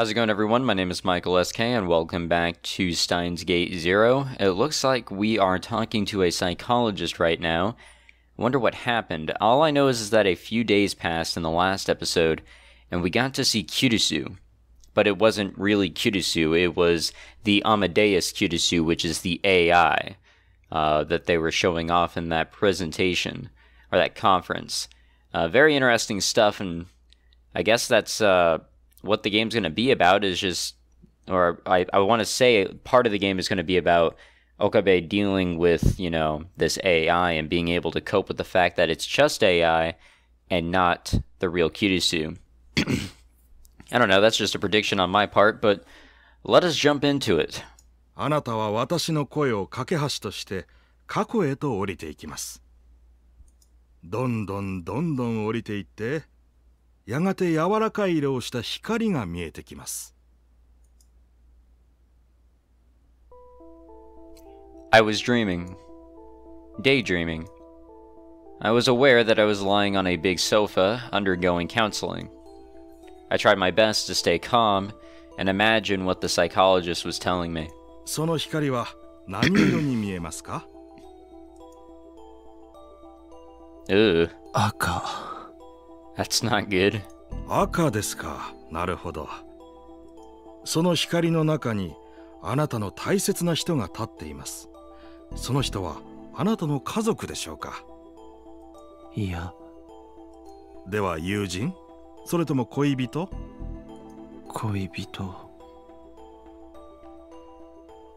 How's it going, everyone? My name is Michael SK, and welcome back to Steins Gate Zero. It looks like we are talking to a psychologist right now. I wonder what happened. All I know is that a few days passed in the last episode, and we got to see Kirisu. But it wasn't really Kirisu, it was the Amadeus Kirisu, which is the AI that they were showing off in that presentation, or that conference. Very interesting stuff, and I guess that's what the game's going to be about is just, or I want to say part of the game is going to be about Okabe dealing with, this AI and being able to cope with the fact that it's just AI and not the real Kirisu. I don't know, that's just a prediction on my part, but let us jump into it. あなたは私の声を架け橋として過去へと降りていきます。どんどん降りていって、やがて柔らかい色をした光が見えてきます。I was dreaming. Daydreaming. I was aware that I was lying on a big sofa, undergoing counseling. I tried my best to stay calm and imagine what the psychologist was telling me. その光は何色に見えますか？ Ugh. 赤。That's not good. 赤ですか。なるほど。その光の中にあなたの大切な人が立っています。その人はあなたの家族でしょうか？いや。では友人？それとも恋人？恋人。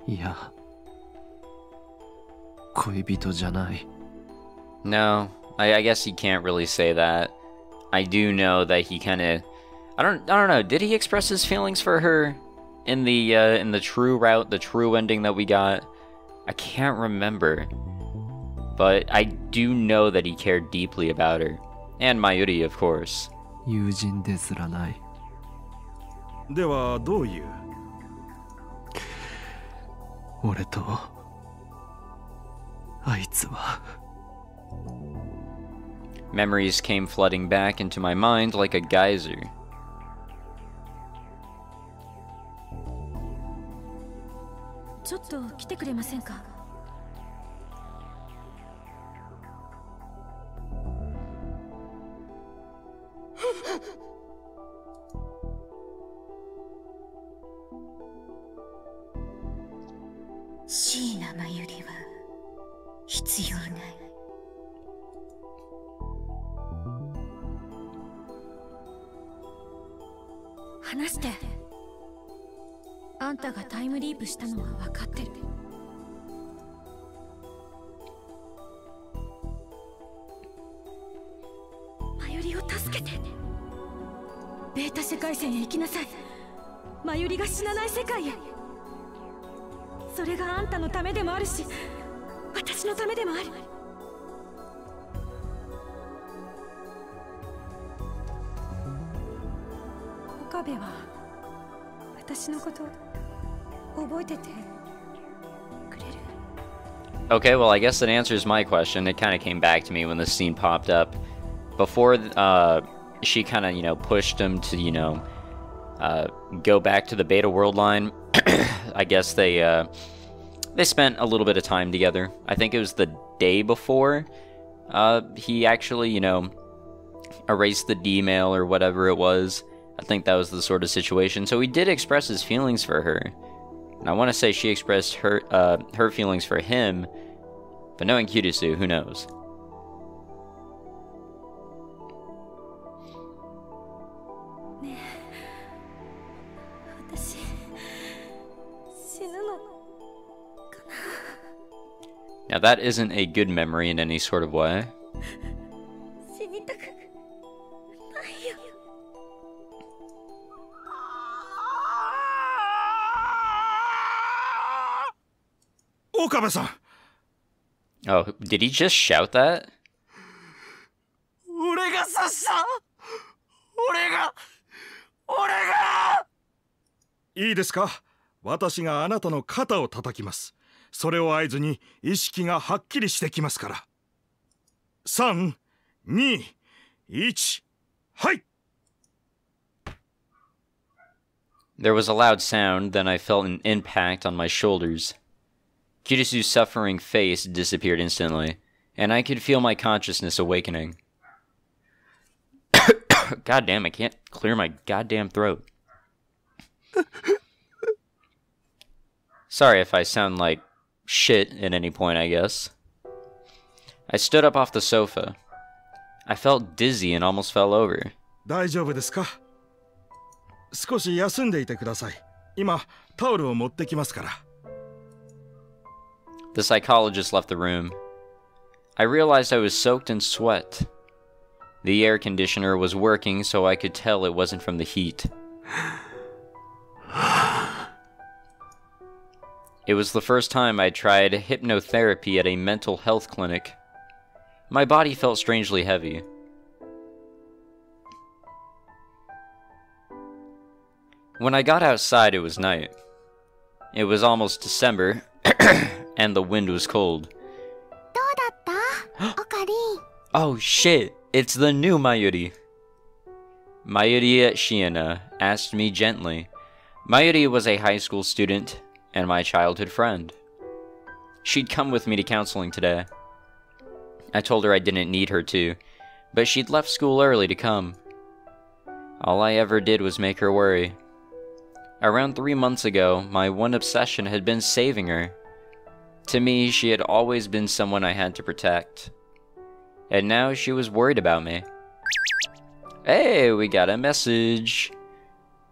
いや。恋人じゃない。No, I guess he can't really say that. I do know that he kind of, I don't know. Did he express his feelings for her in the true route, the true ending that we got? I can't remember, but I do know that he cared deeply about her, and Mayuri, of course. 友人ですらない。ではどういう？俺とあいつは。Memories came flooding back into my mind like a geyser. ちょっと来てくれませんか？椎名真由里は必要ない。話して。あんたがタイムリープしたのは分かってる。真由里を助けて。ベータ世界線へ行きなさい。真由里が死なない世界へ。それがあんたのためでもあるし、私のためでもある。岡部は私のこと覚えててくれる？ Okay, well, I guess that answers my question. It kind of came back to me when this scene popped up. Before she kind of, pushed him to, go back to the beta world line. I guess they spent a little bit of time together. I think it was the day before he actually, erased the D-mail or whatever it was. I think that was the sort of situation. So he did express his feelings for her. And I want to say she expressed her feelings for him. But knowing Kirisu, who knows? Now that isn't a good memory in any sort of way. Okabe-san! Oh, did he just shout that? 俺が刺した！俺がいいですか？私があなたの肩を叩きます。それを合図に意識がはっきりしてきますから。3、2、1、はい！ There was a loud sound, then I felt an impact on my shoulders. Kirisu's suffering face disappeared instantly, and I could feel my consciousness awakening. God damn, I can't clear my goddamn throat. Sorry if I sound like shit at any point, I guess. I stood up off the sofa. I felt dizzy and almost fell over. 大丈夫ですか？少し休んでいてください。今、タオルを持ってきますから。The psychologist left the room. I realized I was soaked in sweat. The air conditioner was working, so I could tell it wasn't from the heat. It was the first time I'd tried hypnotherapy at a mental health clinic. My body felt strangely heavy. When I got outside, it was night. It was almost December, and the wind was cold. Oh shit, it's the new Mayuri. Mayuri Shiina asked me gently. Mayuri was a high school student and my childhood friend. She'd come with me to counseling today. I told her I didn't need her to, but she'd left school early to come. All I ever did was make her worry. Around 3 months ago, my one obsession had been saving her. To me, she had always been someone I had to protect. And now she was worried about me. Hey, we got a message.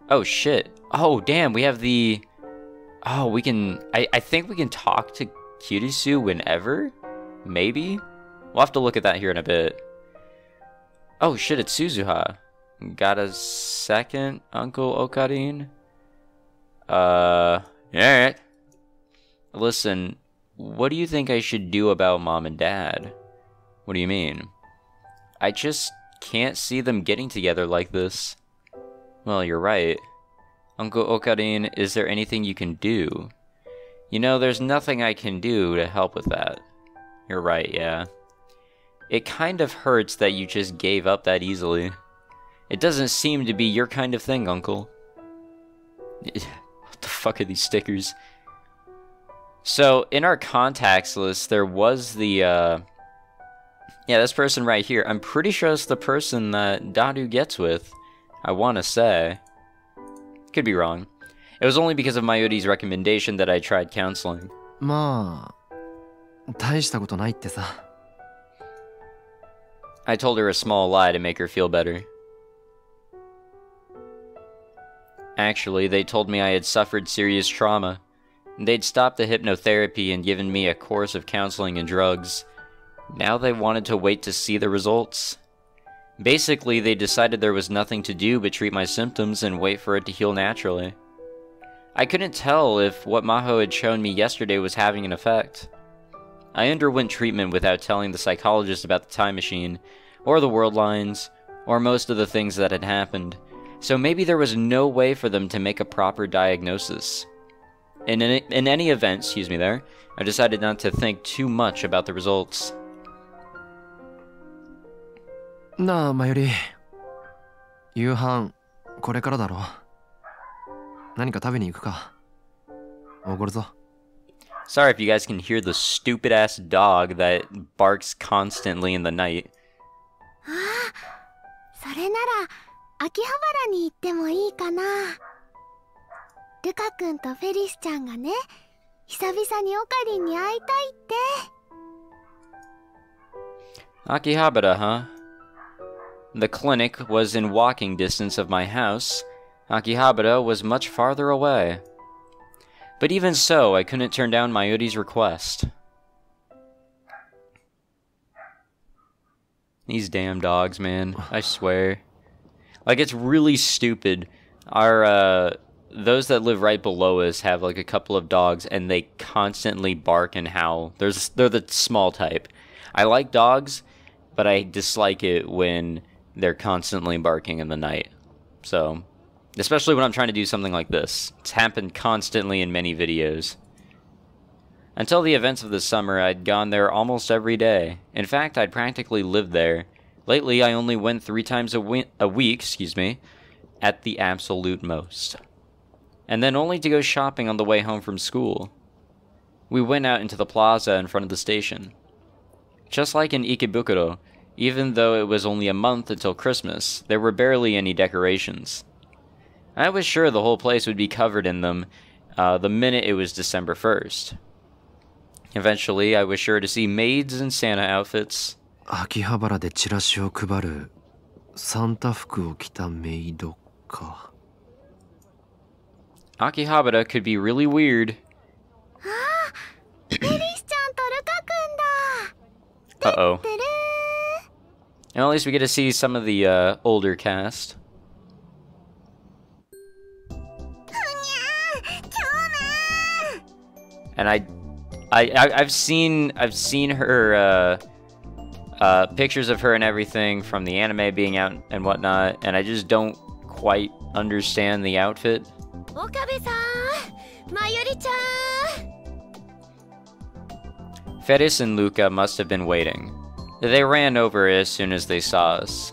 Oh shit. Oh damn, we have the... Oh, we can... I think we can talk to Kirisu whenever? Maybe? We'll have to look at that here in a bit. Oh shit, it's Suzuha. Got a second, Uncle Okarin? Alright. Listen, what do you think I should do about Mom and Dad? What do you mean? I just can't see them getting together like this. Well, you're right. Uncle Okarin, is there anything you can do? You know, there's nothing I can do to help with that. You're right, yeah. It kind of hurts that you just gave up that easily. It doesn't seem to be your kind of thing, Uncle. What the fuck are these stickers? So, in our contacts list, there was the, yeah, this person right here. I'm pretty sure it's the person that Daru gets with. I want to say. Could be wrong. It was only because of Mayuri's recommendation that I tried counseling. まあ、大したことないってさ。I told her a small lie to make her feel better. Actually, they told me I had suffered serious trauma. They'd stopped the hypnotherapy and given me a course of counseling and drugs. Now they wanted to wait to see the results. Basically, they decided there was nothing to do but treat my symptoms and wait for it to heal naturally. I couldn't tell if what Maho had shown me yesterday was having an effect. I underwent treatment without telling the psychologist about the time machine, or the world lines, or most of the things that had happened, so maybe there was no way for them to make a proper diagnosis. In any event, I decided not to think too much about the results. なあ、マユリ。夕飯、これからだろ。何か食べに行くか。おごるぞ。 Sorry if you guys can hear the stupid ass dog that barks constantly in the night. ああ、それなら秋葉原に行ってもいいかな。ルカ君とフェリスちゃんがね、久々にオカリンに会いたいって。Akihabara, huh? The clinic was in walking distance of my house. Akihabara was much farther away. But even so, I couldn't turn down Mayuri's request. These damn dogs, man. I swear. Like, it's really stupid. Our, those that live right below us have, like, a couple of dogs, and they constantly bark and howl. They're the small type. I like dogs, but I dislike it when they're constantly barking in the night. So, especially when I'm trying to do something like this. It's happened constantly in many videos. Until the events of the summer, I'd gone there almost every day. In fact, I'd practically lived there. Lately, I only went 3 times a week, at the absolute most. and then only to go shopping on the way home from school. We went out into the plaza in front of the station. Just like in Ikebukuro, even though it was only a month until Christmas, there were barely any decorations. I was sure the whole place would be covered in them the minute it was December 1st. Eventually, I was sure to see maids in Santa outfits. 秋葉原でチラシを配るサンタ服を着たメイドか。Akihabara could be really weird. フェリスちゃんとルカくんだ。 Uh-oh. てる And at least we get to see some of the older cast. And I've seen her pictures of her and everything from the anime being out and whatnot, and I just don't quite understand the outfit. Okabe-san, Mayuri-chan. Fetis and Luca must have been waiting. They ran over as soon as they saw us.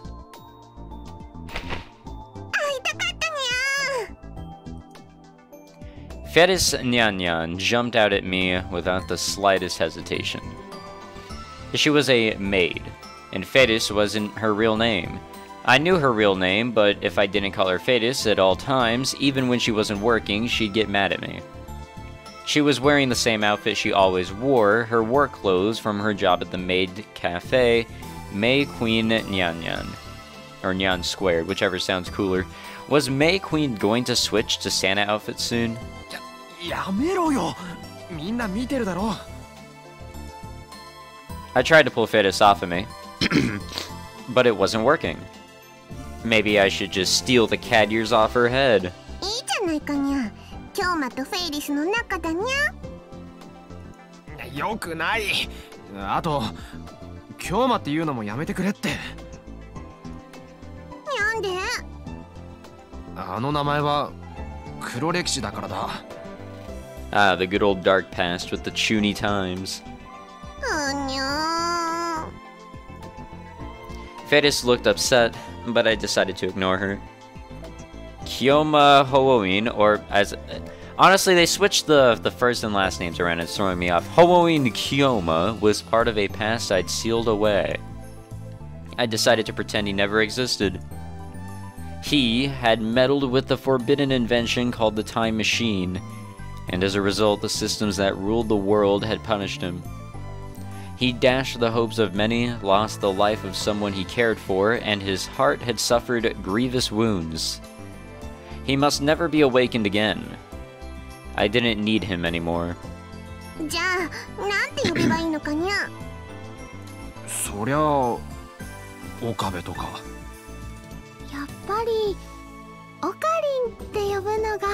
Fetis Nyan Nyan jumped out at me without the slightest hesitation. She was a maid, and Fetis wasn't her real name. I knew her real name, but if I didn't call her Fetis at all times, even when she wasn't working, she'd get mad at me. She was wearing the same outfit she always wore, her work clothes from her job at the maid cafe, May Queen Nyan Nyan. Or Nyan Squared, whichever sounds cooler. Was May Queen going to switch to Santa outfits soon? やめろよ。みんな見てるだろ。I tried to pull Fetis off of me, but it wasn't working. Maybe I should just steal the cat ears off her head. いいじゃないかにゃ。京馬とフェイリスの仲だにゃ。よくない。あと、京馬っていうのもやめてくれって。なんで？あの名前は黒歴史だからだ。Ah, the good old dark past with the chuny times. うにゃー。 Fetis looked upset, but I decided to ignore her. Kyoma Howoin, or as... Honestly, they switched the first and last names around and it's throwing me off. Howoin Kyoma was part of a past I'd sealed away. I decided to pretend he never existed. He had meddled with the forbidden invention called the Time Machine, and as a result, the systems that ruled the world had punished him. He dashed the hopes of many, lost the life of someone he cared for, and his heart had suffered grievous wounds. He must never be awakened again. I didn't need him anymore. じゃあ、なんて呼べばいいのかにゃ。そりゃあ、岡部とか。やっぱりオカリンって呼ぶのが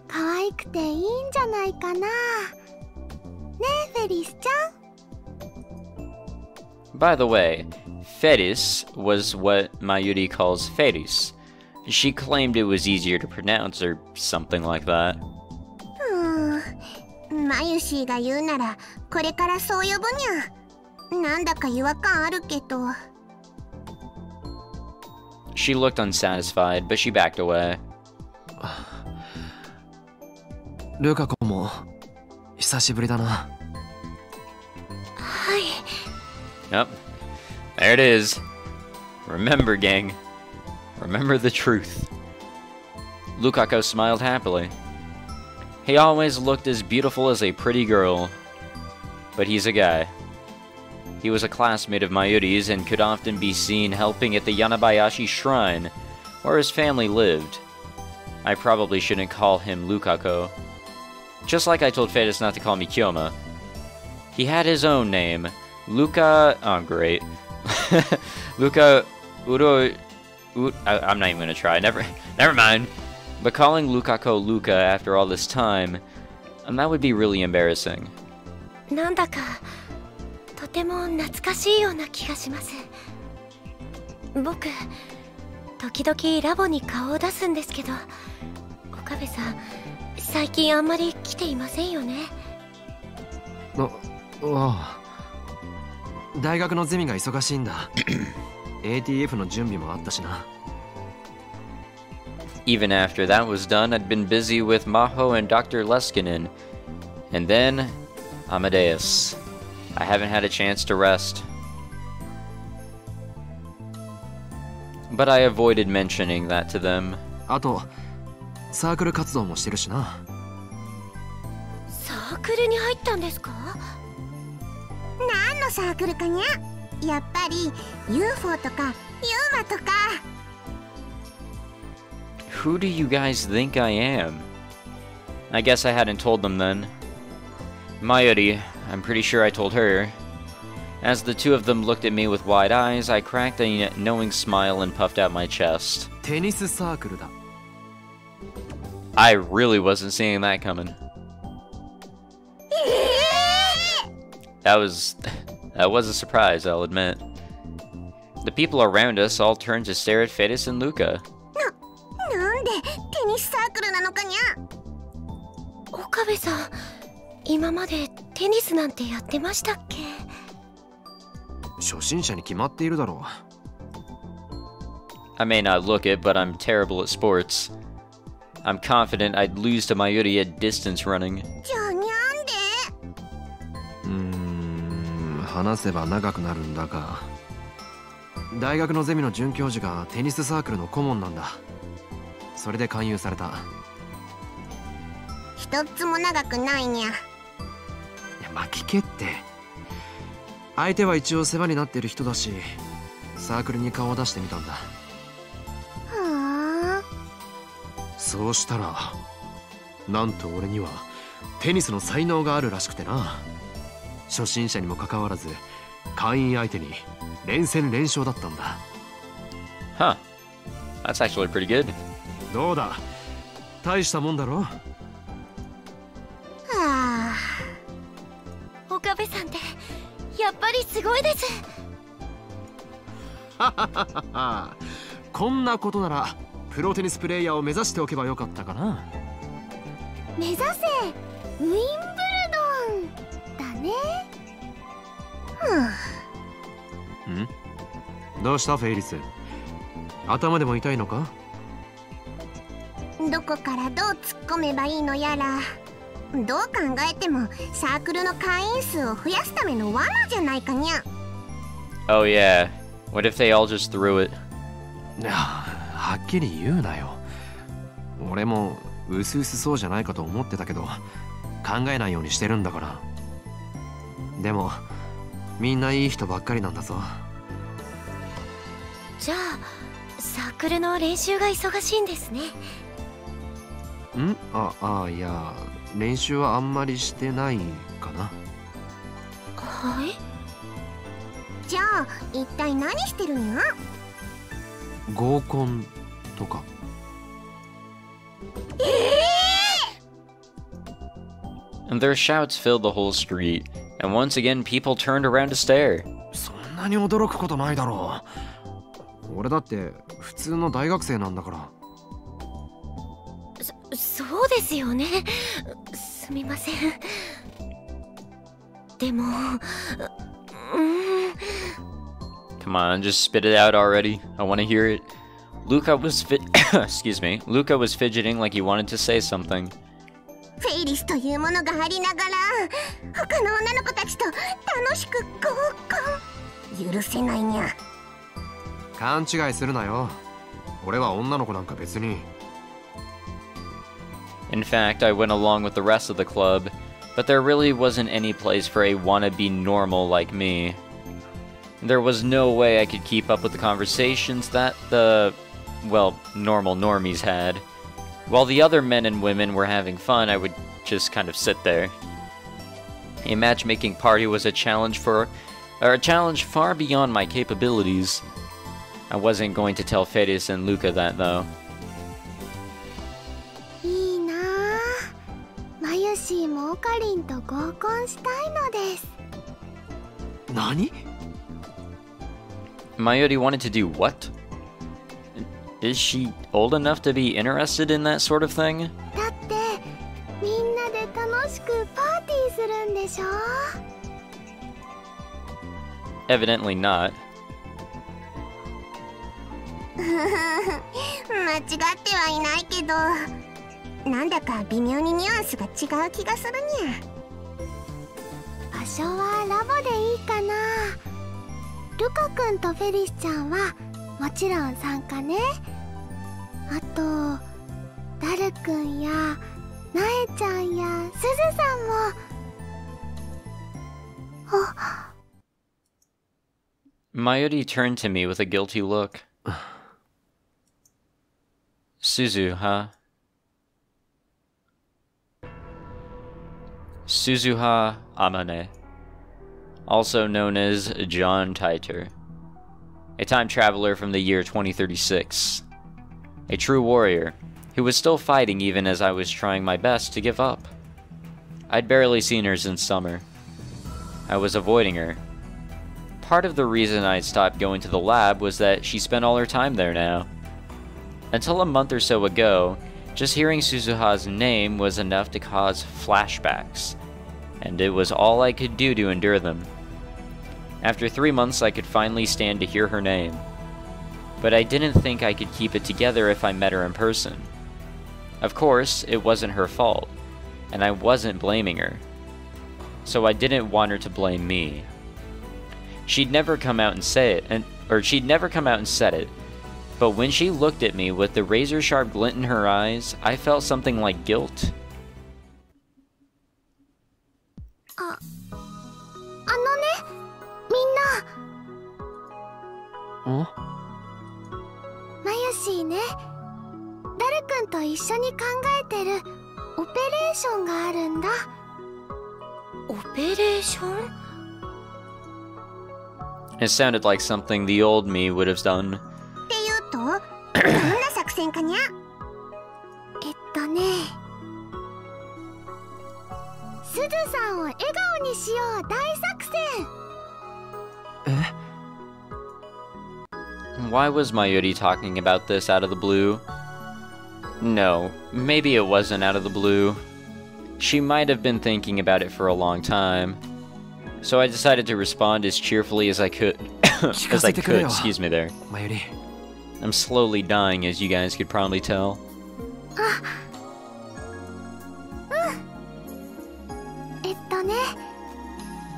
可愛くていいんじゃないかな。ねえ、フェリスちゃん。By the way, Fetis was what Mayuri calls Feris. She claimed it was easier to pronounce or something like that. マユシーが言うならこれからそう呼ぶにゃ。なんだか違和感あるけど。She looked unsatisfied, but she backed away. ルカ子も久しぶりだな。はい。Yep. There it is. Remember, gang. Remember the truth. Lukako smiled happily. He always looked as beautiful as a pretty girl. But he's a guy. He was a classmate of Mayuri's and could often be seen helping at the Yanabayashi shrine, where his family lived. I probably shouldn't call him Lukako. Just like I told Fetis not to call me Kyoma. He had his own name. Luca... Oh, great. Luca... I'm not even gonna try. Never mind. But calling Lukako Luca after all this time... that would be really embarrassing. なんだかとても懐かしいような気がします。僕、時々ラボに顔を出すんですけど、岡部さん、最近あんまり来ていませんよね。ああ。大学のゼミが忙しいんだ。ATF の準備もあったしな。Even after that was done, I'd been busy with Maho and Dr. Leskinen. And then, Amadeus. I haven't had a chance to rest. But I avoided mentioning that to them. あとサークル活動もしてるしな。サークルに入ったんですか？何のサークルかにゃ？やっぱり UFO とか ユーマとか。 Who do you guys think I am? I guess I hadn't told them then. Mayuri, I'm pretty sure I told her. As the two of them looked at me with wide eyes, I cracked a knowing smile and puffed out my chest. テニスサークルだ。 I really wasn't seeing that coming. That was a surprise, I'll admit. The people around us all turned to stare at Fedis and Luca. なんでテニスサークルなのかにゃ？岡部さん、今までテニスなんてやってましたっけ？初心者に決まっているだろう。 I may not look it, but I'm terrible at sports. I'm confident I'd lose to Mayuri at distance running. じゃあにゃんで？話せば長くなるんだが、大学のゼミの准教授がテニスサークルの顧問なんだ。それで勧誘された。一つも長くないにゃ。いや、まあ聞けって。相手は一応世話になってる人だし、サークルに顔を出してみたんだ。はあ。そうしたら、なんと俺にはテニスの才能があるらしくてな。初心者にもかかわらず会員相手に連戦連勝だったんだ。 Huh. That's actually pretty good. どうだ、大したもんだろ。はあ。岡部さんってやっぱりすごいです。こんなことならプロテニスプレイヤーを目指しておけばよかったかな。目指せウィンブルドンだね。どうしたフェイリス、頭でも痛いのか？どこからどう突っ込めばいいのやら。どう考えてもサークルの会員数を増やすための罠じゃないかにゃ。 Oh yeah. What if they all just threw it? はっきり言うなよ。俺もうすうすそうじゃないかと思ってたけど、考えないようにしてるんだから。でもみんないい人ばっかりなんだぞ。じゃあサークルの練習が忙しいんですね。いや、練習はあんまりしてないかな。はい。じゃあ一体何してるんや？合コンとか。And their shouts filled the whole street, and once again people turned around to stare. そんなに驚くことないだろう。俺だって普通の大学生なんだから。そうですよね。すみません。でも、Come on, just spit it out already. I want to hear it. Luca was excuse me. Luca was fidgeting like he wanted to say something. フェイリスというものがありながら他の女の子たちと楽しく合コン。許せないにゃ。勘違いするなよ。俺は女の子なんか別に。In fact, I went along with the rest of the club, but there really wasn't any place for a wannabe normal like me. There was no way I could keep up with the conversations that the, well, normal normies had. While the other men and women were having fun, I would just kind of sit there. A matchmaking party was a challenge far beyond my capabilities. I wasn't going to tell Fedis and Luca that, though. いいなあ。マユシーもオカリンと合コンしたいのです。何？ Mayuri wanted to do what? Is she old enough to be interested in that sort of thing? だってみんなで楽しくパーティーするんでしょ？ Evidently not. 間違ってはいないけど、なんだか微妙にニュアンスが違う気がするにゃ。場所はラボでいいかな。ルカ君とフェリスちゃんはもちろん参加ね。あとダル君やナエちゃんやスズさんも。Mayuri turned to me with a guilty look. Suzu, huh? Suzuha Amane, also known as John Titor, a time traveler from the year 2036, a true warrior who was still fighting even as I was trying my best to give up. I'd barely seen her since summer. I was avoiding her. Part of the reason I'd stopped going to the lab was that she spent all her time there now. Until a month or so ago, just hearing Suzuha's name was enough to cause flashbacks, and it was all I could do to endure them. After 3 months, I could finally stand to hear her name. But I didn't think I could keep it together if I met her in person. Of course, it wasn't her fault, and I wasn't blaming her. So I didn't want her to blame me. She'd never come out and say it, she'd never come out and said it. But when she looked at me with the razor-sharp glint in her eyes, I felt something like guilt. マユシーね、ダル君と一緒に考えてるオペレーションがあるんだ。オペレーション？ It sounded like something the old me would have done. っていうと、どんな作戦かにゃ？すずさんを笑顔にしよう大作戦。Why was Mayuri talking about this out of the blue? No, maybe it wasn't out of the blue. She might have been thinking about it for a long time. So I decided to respond as cheerfully as I could. Excuse me there. Mayuri. I'm slowly dying, as you guys could probably tell.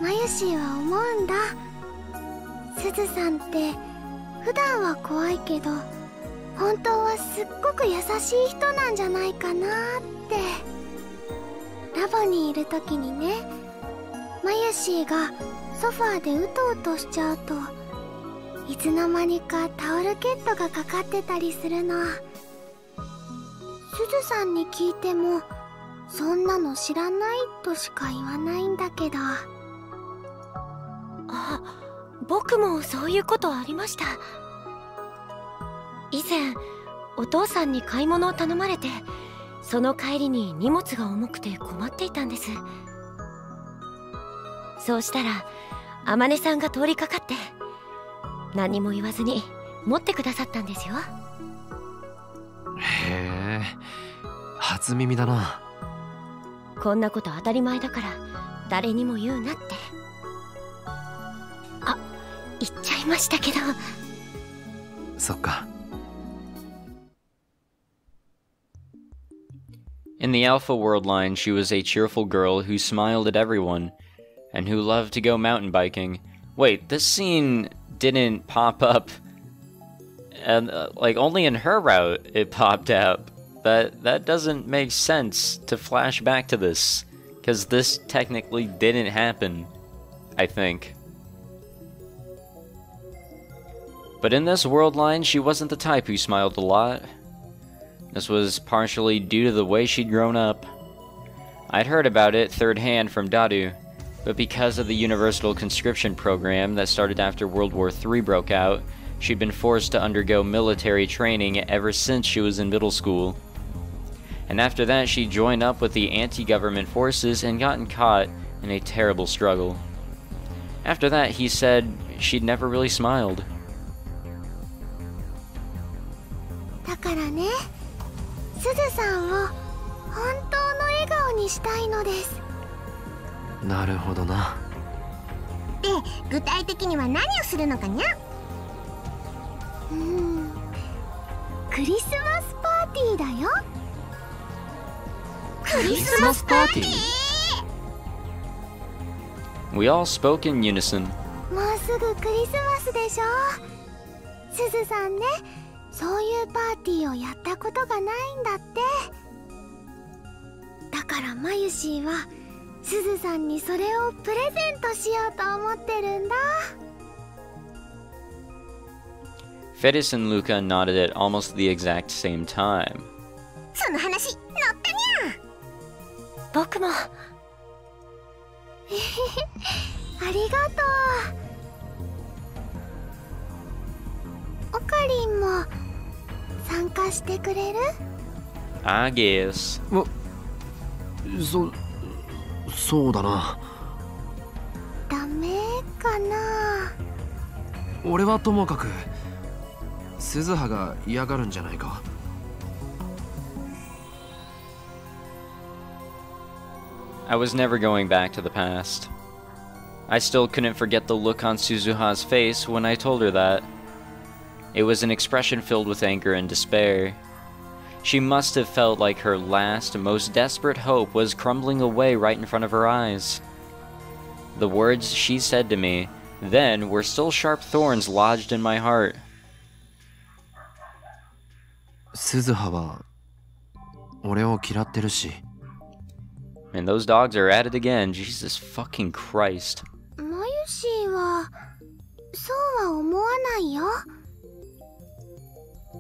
マユシーは思うんだ。すずさんって普段は怖いけど本当はすっごく優しい人なんじゃないかなって。ラボにいる時にね、マユシーがソファーでうとうとしちゃうといつの間にかタオルケットがかかってたりするの。すずさんに聞いてもそんなの知らないとしか言わないんだけど。あ、僕もそういうことありました。以前お父さんに買い物を頼まれて、その帰りに荷物が重くて困っていたんです。そうしたら天音さんが通りかかって何も言わずに持ってくださったんですよ。へえ、初耳だな。こんなこと当たり前だから誰にも言うなって。あ、言っちゃいましたけど。そっか。In the Alpha World line, she was a cheerful girl who smiled at everyone, and who loved to go mountain biking. Wait, this scene didn't pop up, and like only in her route it popped up. That doesn't make sense to flash back to this, because this technically didn't happen, I think. But in this world line, she wasn't the type who smiled a lot. This was partially due to the way she'd grown up. I'd heard about it third hand from Dadu, but because of the universal conscription program that started after World War III broke out, she'd been forced to undergo military training ever since she was in middle school. And after that, she joined up with the anti-government forces and gotten caught in a terrible struggle. After that, he said she'd never really smiled. だからね、すずさんを本当の笑顔にしたいのです。なるほどな。で、具体的には何をするのかにゃ？クリスマスパーティーだよ。クリスマスパーティー We all spoke in unison. もうすぐクリスマスでしょ。すずさんね、そういうパーティーをやったことがないんだって。だからマユシーはすずさんにそれをプレゼントしようと思ってるんだ。Fedis and Luca nodded at almost the exact same time. その話乗ったにゃ。僕も。ありがとう。オカリンも参加してくれる？ I guess. そうだな。ダメかな。俺はともかく鈴葉が嫌がるんじゃないか。I was never going back to the past. I still couldn't forget the look on Suzuha's face when I told her that. It was an expression filled with anger and despair. She must have felt like her last, most desperate hope was crumbling away right in front of her eyes. The words she said to me then were still sharp thorns lodged in my heart. 鈴葉は俺を嫌ってるし。And those dogs are at it again. Jesus fucking Christ. マユシーはそうは思わないよ。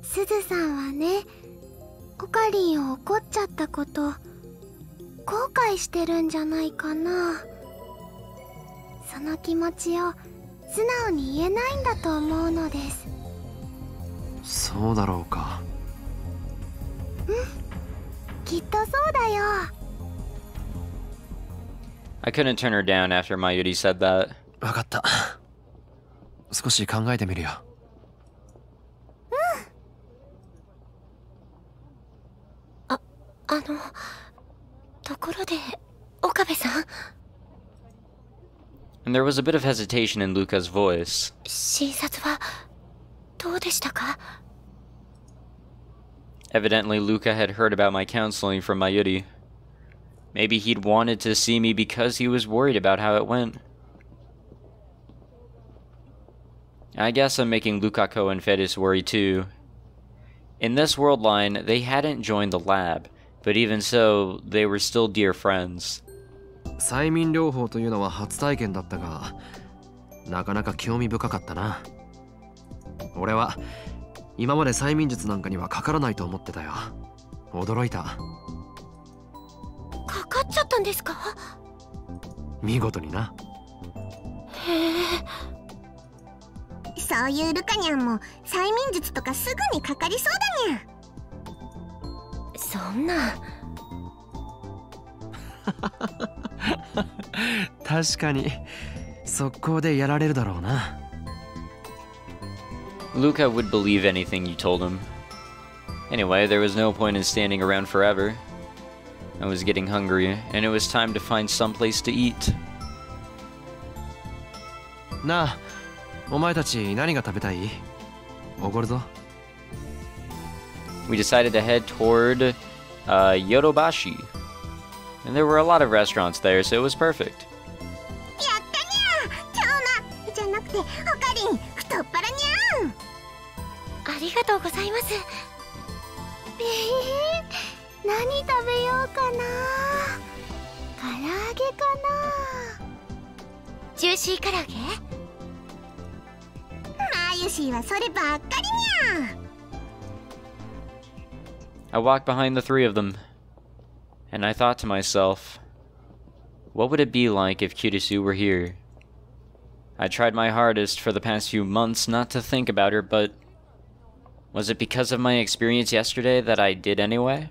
すずさんはね、オカリンを怒っちゃったこと後悔してるんじゃないかな。その気持ちを素直に言えないんだと思うのです。そうだろうか。きっとそうだよ。I couldn't turn her down after Mayuri said that. わかった。少し考えてみるよ。ところで、岡部さん。And there was a bit of hesitation in Luca's voice. 診察はどうでしたか？ Evidently, Luca had heard about my counseling from Mayuri. Maybe he'd wanted to see me because he was worried about how it went. I guess I'm making Lukako and Fedis worry too. In this world line, they hadn't joined the lab, but even so, they were still dear friends. 催眠療法というのは初体験だったが、なかなか興味深かったな。俺は今まで催眠術なんかにはかからないと思ってたよ。驚いた。かかっちゃったんですか？見事にな。へえ。そういうルカニャンも催眠術とかすぐにかかりそうだにゃ。そんな。確かに速攻でやられるだろうな。Luca would believe anything you told him. Anyway, there was no point in standing around forever. I was getting hungry, and it was time to find some place to eat. なあ、お前たち何が食べたい？おごるぞ。We decided to head toward Yodobashi. And there were a lot of restaurants there, so it was perfect. やったにゃ。超なじゃなくてオカリン太っ腹にゃん。ありがとうございます。何食べようかな。唐揚げかな。ジューシー唐揚げ？マユシーはそればっかりにゃ。I walked behind the three of them, and I thought to myself, what would it be like if Kirisu were here? I tried my hardest for the past few months not to think about her, but was it because of my experience yesterday that I did anyway?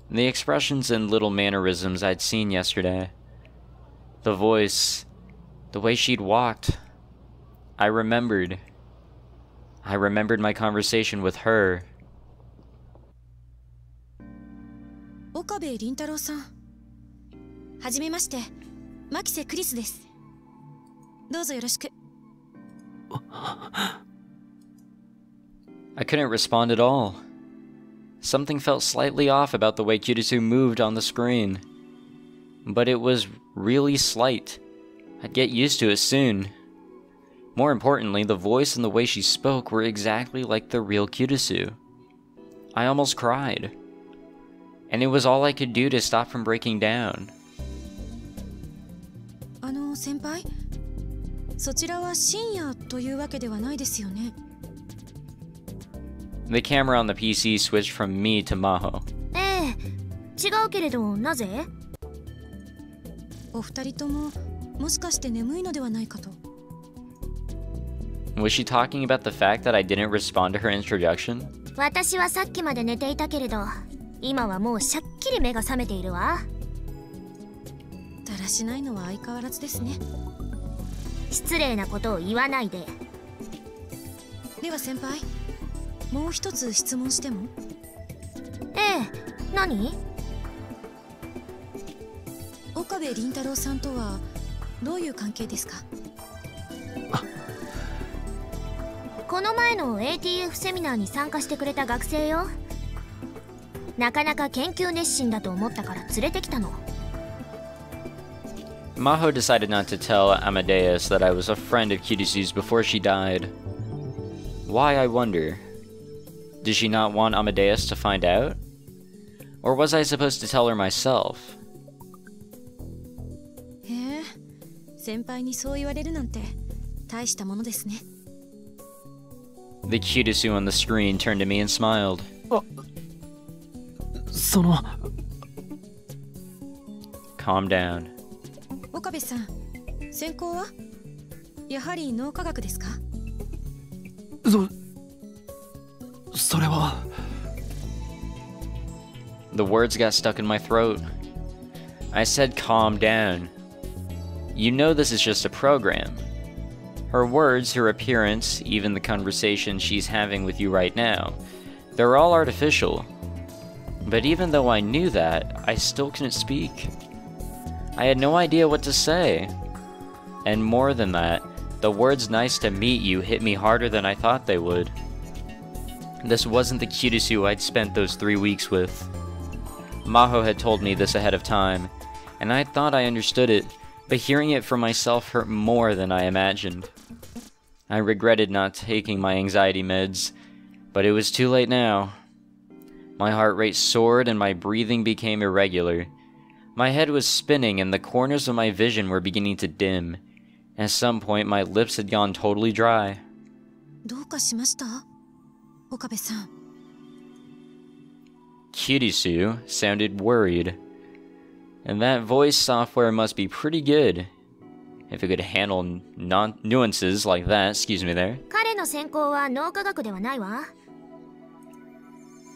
The expressions and little mannerisms I'd seen yesterday, the voice, the way she'd walked, I remembered my conversation with her. 岡部倫太郎さん。はじめまして、牧瀬クリスです。どうぞよろしく。I couldn't respond at all. Something felt slightly off about the way Kirisu moved on the screen. But it was really slight. I'd get used to it soon. More importantly, the voice and the way she spoke were exactly like the real Kirisu. I almost cried. And it was all I could do to stop from breaking down. 先輩、そちらは深夜というわけではないですよね。The camera on the PC switched from me to Maho. ええ、違うけれどなぜ？お二人とももしかして眠いのではないかと。Was she talking about the fact that I didn't respond to her introduction? 私はさっきまで寝ていたけれど、今はもうしゃっきり目が覚めているわ。だらしないのは相変わらずですね。失礼なことを言わないで。では先輩、もう一つ質問しても？ええ、何？岡部倫太郎さんとはどういう関係ですか？この前の ATF セミナーに参加してくれた学生よ。なかなか研究熱心だと思ったから連れてきたの。Maho decided not to tell Amadeus that I was a friend of Kirisu's before she died. Why, I wonder? Did she not want Amadeus to find out? Or was I supposed to tell her myself? へえ、先輩にそう言われるなんて大したものですね。The Kirisu on the screen turned to me and smiled. その Calm down. 岡部さん、専攻はやはり脳科学ですか？それは The words got stuck in my throat. I said calm down. You know this is just a program. Her words, her appearance, even the conversation she's having with you right now, they're all artificial. But even though I knew that, I still couldn't speak. I had no idea what to say. And more than that, the words nice to meet you hit me harder than I thought they would. This wasn't the Kirisu I'd spent those 3 weeks with. Maho had told me this ahead of time, and I thought I understood it, but hearing it for myself hurt more than I imagined. I regretted not taking my anxiety meds, but it was too late now. My heart rate soared and my breathing became irregular. My head was spinning and the corners of my vision were beginning to dim. At some point, my lips had gone totally dry. どうかしました？岡部さん。Kirisu sounded worried. And that voice software must be pretty good. If it could handle nuances like that, excuse me there. 彼の専攻は脳科学ではないわ。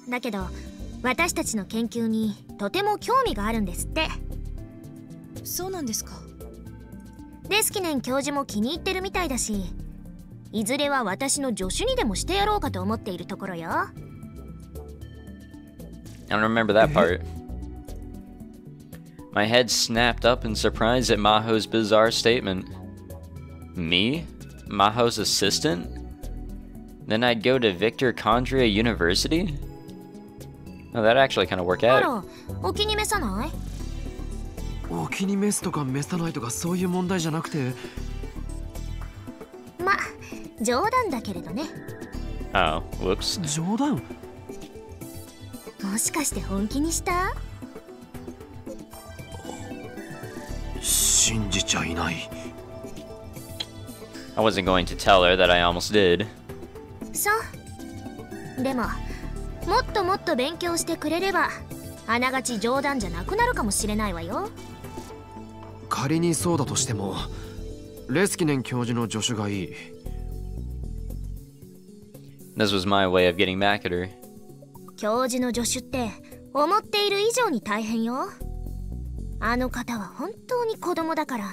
だけど、私たちの研究にとても興味があるんですって。そうなんですか。レスキネン教授も気に入ってるみたいだし、いずれは私の助手にでもしてやろうかと思っているところよ。I don't remember that part. My head snapped up in surprise at Maho's bizarre statement. Me? Maho's assistant? Then I'd go to Victor Condria University? Oh, that actually kind of worked あ out. ら、お気に召さない？お気に召すとか召さないとかそういう問題じゃなくて、ま、冗談だけれどね。Oh, whoops. 冗談？もしかして本気にした？信じちゃいない。I wasn't going to tell her that I almost did. そう。でも、もっともっと勉強してくれれば、あながち冗談じゃなくなるかもしれないわよ。仮にそうだとしても、レスキネン教授の助手がいい。This was my way of getting back at her. 教授の助手って思っている以上に大変よ。あの方は本当に子供だから。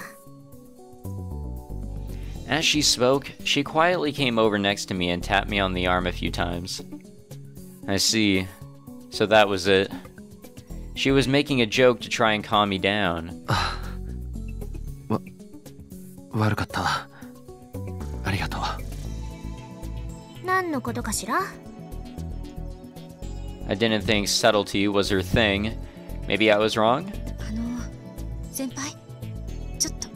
As she spoke, she quietly came over next to me and tapped me on the arm a few times. I see. So that was it. She was making a joke to try and calm me down. 悪かった。ありがとう。何のことかしら？ I didn't think subtlety was her thing. Maybe I was wrong? 先輩ちょっと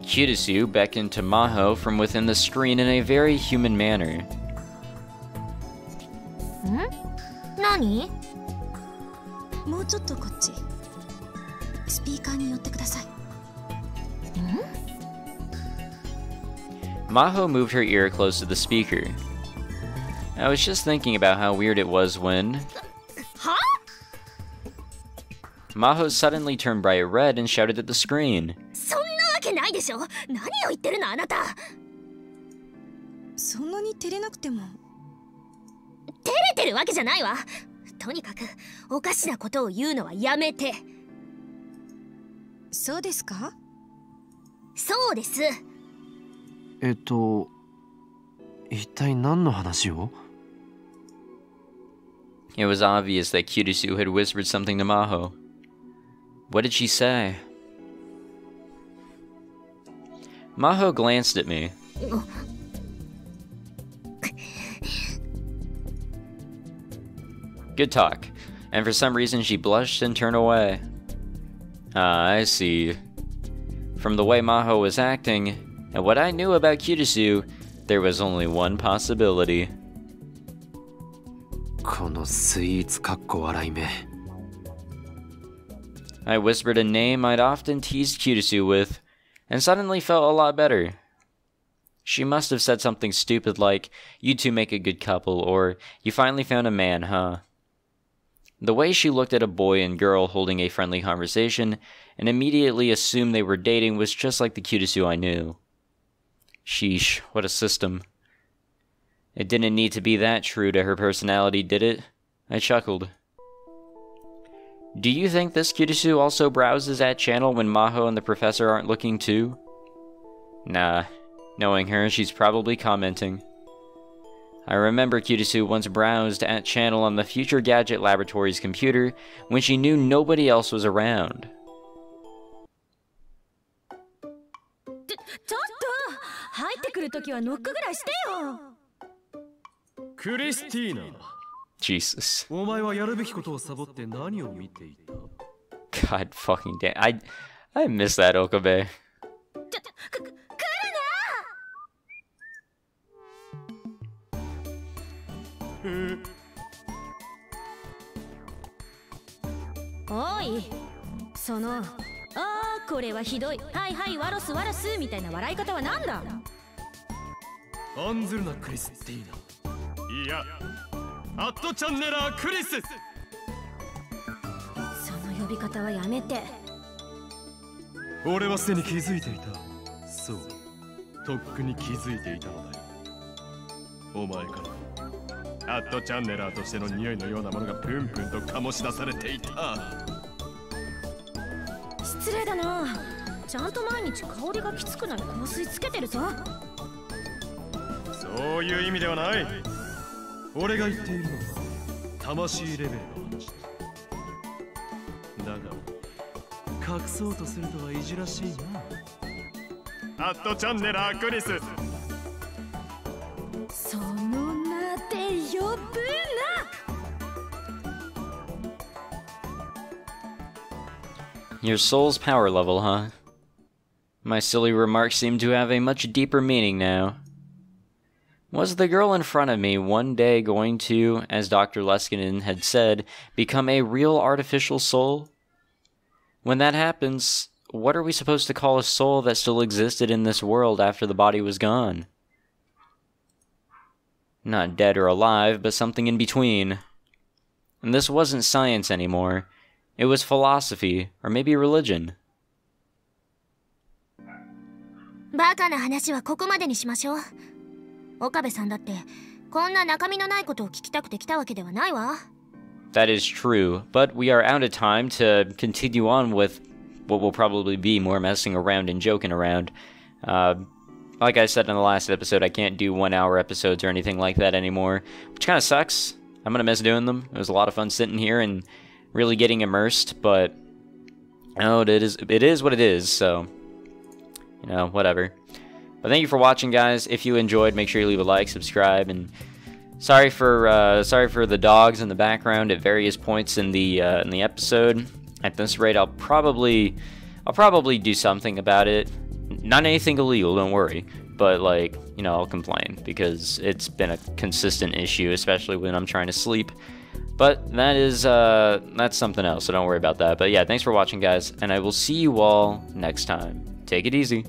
Kirisu beckoned to Maho from within the screen in a very human manner. 何？もうちょっとこっちスピーカーに寄ってください Maho moved her ear close to the speaker. I was just thinking about how weird it was when... Maho suddenly turned bright red and shouted at the screen. そんなわけないでしょ。何を言ってるのあなた。そんなに照れなくても照れてるわけじゃないわ。とにかくおかしなことを言うのはやめて。そうですかそうです。一体何の話を？ It was obvious that Kirisu had whispered something to Maho. What did she say? Maho glanced at me. Good talk. And for some reason she blushed and turned away. Ah, I see. From the way Maho was acting, and what I knew about Kirisu, there was only one possibility. このスイーツかっこ笑い目。 I whispered a name I'd often teased Kirisu with, and suddenly felt a lot better. She must have said something stupid like, "You two make a good couple," or "You finally found a man, huh?" The way she looked at a boy and girl holding a friendly conversation and immediately assumed they were dating was just like the Kirisu I knew. Sheesh, what a system. It didn't need to be that true to her personality, did it? I chuckled. Do you think this Kirisu also browses that channel when Maho and the professor aren't looking too? Nah, knowing her, she's probably commenting. I remember Kirisu once browsed at channel on the Future Gadget Laboratory's computer when she knew nobody else was around. ちょっと入ってくるときはノックぐらいしてよクリスティーナ Jesus. お前はやるべきことをサボって何を見ていた God fucking damn. I miss that Okabe. おいそのあーこれはひどいはいはいワロスワロスみたいな笑い方はなんだ案ずるなクリスティーナいやアットチャンネラークリスその呼び方はやめて俺はすでに気づいていたそうとっくに気づいていたのだよお前からアットチャンネラーとしての匂いのようなものがプンプンと醸し出されていた失礼だなちゃんと毎日香りがきつくなる香水つけてるぞそういう意味ではない俺が言っているのは魂レベルの話だが隠そうとするとはいじらしいなアットチャンネラークリスその名で呼ぶな Your soul's power level, huh? My silly remarks seem to have a much deeper meaning now. Was the girl in front of me one day going to, as Dr. Leskinen had said, become a real artificial soul? When that happens, what are we supposed to call a soul that still existed in this world after the body was gone? Not dead or alive, but something in between. And this wasn't science anymore. It was philosophy, or maybe religion. バカな話はここまでにしましょう。岡部さんだってこんな中身のないことを聞きたくて来たわけではないわ。That is true, but we are out of time to continue on with what will probably be more messing around and joking around. Like I said in the last episode, I can't do 1 hour episodes or anything like that anymore, which kind of sucks. I'm gonna miss doing them. It was a lot of fun sitting here and really getting immersed, but it is what it is, so whatever. But thank you for watching, guys. If you enjoyed, make sure you leave a like, subscribe, and Sorry for the dogs in the background at various points in the episode. At this rate, I'll probably do something about it. Not anything illegal, don't worry. But like, you know, I'll complain because it's been a consistent issue, especially when I'm trying to sleep. But that's something else, so don't worry about that. But yeah, thanks for watching, guys, and I will see you all next time. Take it easy.